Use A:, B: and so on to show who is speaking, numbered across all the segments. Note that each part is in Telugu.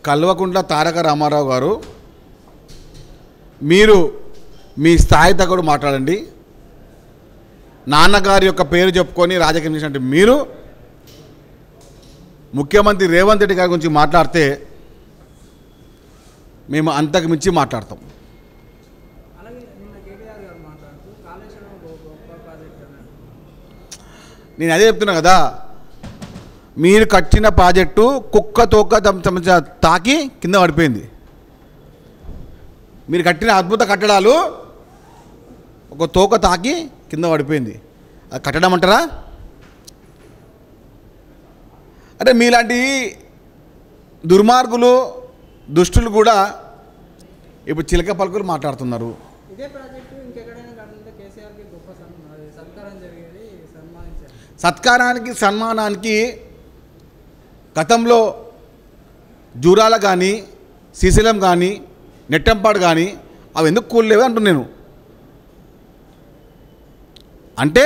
A: కల్వకుంట్ల తారక రామారావు గారు, మీరు మీ స్థాయి తగ్గడు మాట్లాడండి. నాన్నగారి యొక్క పేరు చెప్పుకొని రాజకీయం చేసినట్టు మీరు ముఖ్యమంత్రి రేవంత్ రెడ్డి గారి గురించి మాట్లాడితే మేము అంతకు మించి మాట్లాడతాం. నేను అదే చెప్తున్నా కదా, మీరు కట్టిన ప్రాజెక్టు కుక్క తోక తాకి కింద పడిపోయింది. మీరు కట్టిన అద్భుత కట్టడాలు ఒక తోక తాకి కింద పడిపోయింది. అది కట్టడం అంటారా? అంటే మీలాంటి దుర్మార్గులు దుష్టులు కూడా ఇప్పుడు చిలక పలుకులు మాట్లాడుతున్నారు. సత్కారానికి సన్మానానికి గతంలో జూరాల కానీ శ్రీశైలం కానీ నెట్టంపాడు కానీ అవి ఎందుకు కూలలేవు అంటున్నాను నేను. అంటే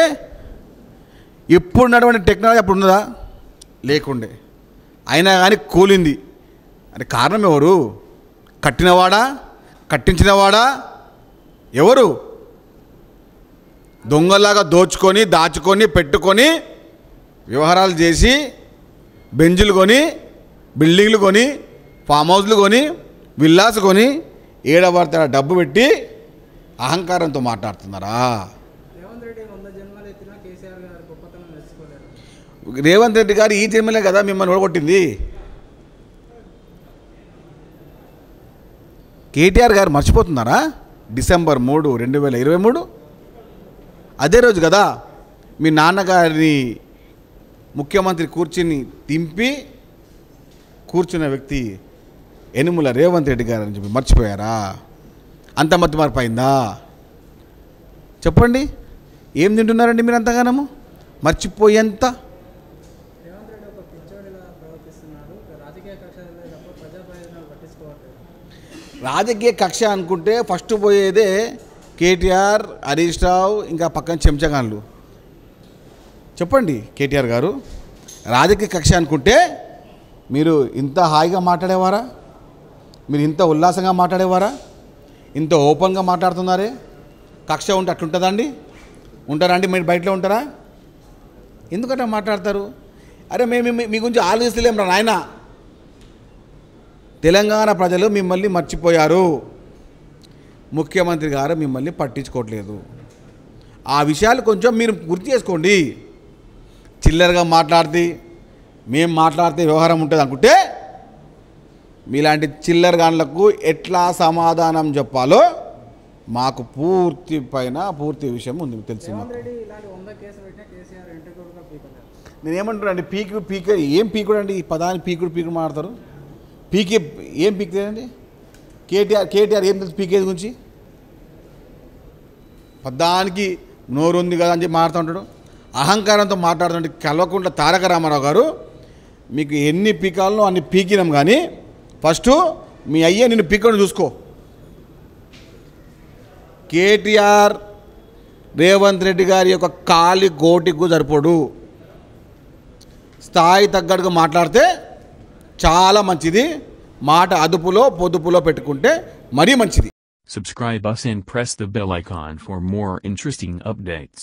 A: ఇప్పుడు ఉన్నటువంటి టెక్నాలజీ అప్పుడు ఉన్నదా? లేకుండే. అయినా కానీ కూలింది. అంటే కారణం ఎవరు? కట్టినవాడా? కట్టించినవాడా? ఎవరు? దొంగలాగా దోచుకొని దాచుకొని పెట్టుకొని వ్యవహారాలు చేసి బెంజులు కొని బిల్డింగ్లు కొని ఫామ్ హౌస్లు కొని విల్లాస్ కొని ఏడబడితే డబ్బు పెట్టి అహంకారంతో మాట్లాడుతున్నారా? రేవంత్ రెడ్డి గారు ఈ జన్మలే కదా మిమ్మల్ని ఓడగొట్టింది. కేటీఆర్ గారు మర్చిపోతున్నారా? డిసెంబర్ 3, 2023 అదే రోజు కదా మీ నాన్నగారిని ముఖ్యమంత్రి కూర్చుని దింపి కూర్చున్న వ్యక్తి యనుమల రేవంత్ రెడ్డి గారు అని చెప్పి మర్చిపోయారా? అంత మతి మరిపోయిందా? చెప్పండి, ఏం తింటున్నారండి మీరు అంతగానము మర్చిపోయేంత? రాజకీయ కక్ష అనుకుంటే ఫస్ట్ పోయేదే కేటీఆర్, హరీష్ రావు, ఇంకా పక్కన చెంచగాన్లు. చెప్పండి కేటీఆర్ గారు, రాజకీయ కక్ష అనుకుంటే మీరు ఇంత హాయిగా మాట్లాడేవారా? మీరు ఇంత ఉల్లాసంగా మాట్లాడేవారా? ఇంత ఓపెన్గా మాట్లాడుతున్నారే? కక్ష ఉంటే అట్లుంటుందండి? ఉంటారా అండి? మీరు బయటలో ఉంటారా? ఎందుకంటే మాట్లాడతారు? అరే మేము మీ గురించి ఆలోచిస్తలేం రా నాయన. తెలంగాణ ప్రజలు మిమ్మల్ని మర్చిపోయారు. ముఖ్యమంత్రి గారు మిమ్మల్ని పట్టించుకోవట్లేదు. ఆ విషయాలు కొంచెం మీరు గుర్తు చేసుకోండి. చిల్లరగా మాట్లాడితే మేము మాట్లాడితే వ్యవహారం ఉంటుంది అనుకుంటే మీలాంటి చిల్లరగాన్లకు ఎట్లా సమాధానం చెప్పాలో మాకు పూర్తి విషయం ఉంది, తెలిసింది. నేనేమంటున్నానండి, పీకు ఏం పీకుడు అండి? ఈ పదాన్ని పీకుడు మాట్లాడతారు. పీకే ఏం పీకుతారండి? కేటీఆర్ ఏం తెలుసు పీకే గురించి? పద్దానికి నోరు ఉంది కదా అని చెప్పి మాట్లాడుతూ ఉంటాడు. అహంకారంతో మాట్లాడుతుంటే కల్వకుంట్ల తారక రామారావు గారు, మీకు ఎన్ని పీకాలనో అన్ని పీకినాం, కానీ ఫస్ట్ మీ అయ్యే నిన్ను పీకను చూసుకో. కేటీఆర్ రేవంత్ రెడ్డి గారి యొక్క కాలి గోటికు సరిపోడు. స్థాయి తగ్గట్టుగా మాట్లాడితే చాలా మంచిది. మాట అదుపులో పొదుపులో పెట్టుకుంటే మరీ మంచిది.
B: Subscribe us and press the bell icon for more interesting updates.